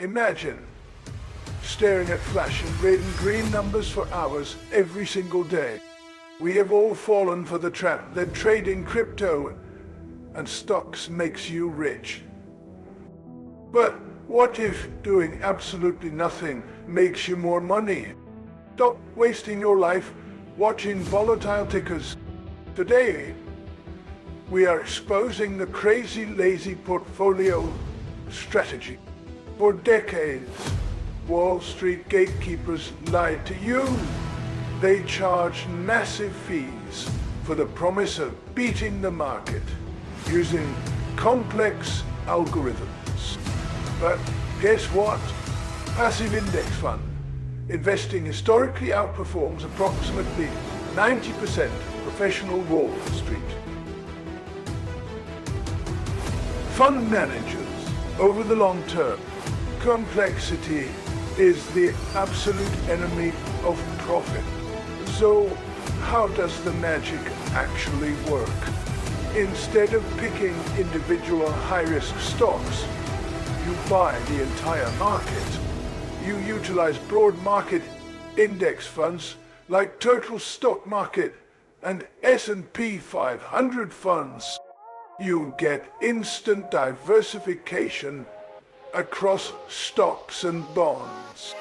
Imagine staring at flashing red and green numbers for hours every single day. We have all fallen for the trap that trading crypto and stocks makes you rich. But what if doing absolutely nothing makes you more money? Stop wasting your life watching volatile tickers. Today, we are exposing the crazy lazy portfolio strategy. For decades, Wall Street gatekeepers lied to you. They charged massive fees for the promise of beating the market using complex algorithms. But guess what? Passive index fund investing historically outperforms approximately 90% professional Wall Street. Fund managers, over the long term, complexity is the absolute enemy of profit. So how does the magic actually work? Instead of picking individual high-risk stocks, you buy the entire market. You utilize broad market index funds like total stock market and S&P 500 funds. You get instant diversification across stocks and bonds.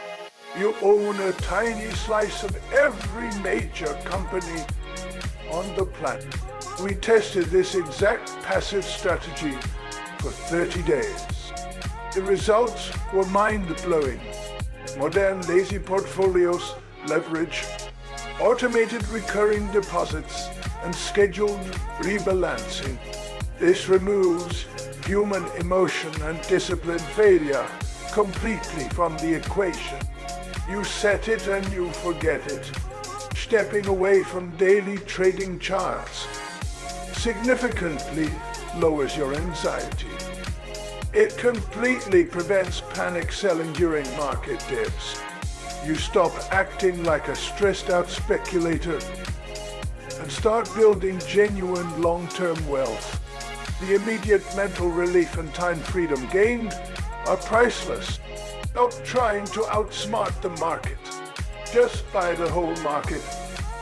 You own a tiny slice of every major company on the planet. We tested this exact passive strategy for 30 days. The results were mind-blowing. Modern lazy portfolios leverage automated recurring deposits and scheduled rebalancing. This removes human emotion and discipline failure completely from the equation. You set it and you forget it. Stepping away from daily trading charts significantly lowers your anxiety. It completely prevents panic selling during market dips. You stop acting like a stressed out speculator and start building genuine long-term wealth. The immediate mental relief and time freedom gained are priceless. Stop trying to outsmart the market. Just buy the whole market,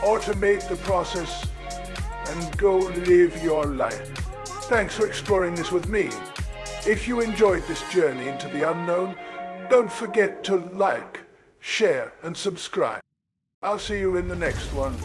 automate the process, and go live your life. Thanks for exploring this with me. If you enjoyed this journey into the unknown, don't forget to like, share, and subscribe. I'll see you in the next one.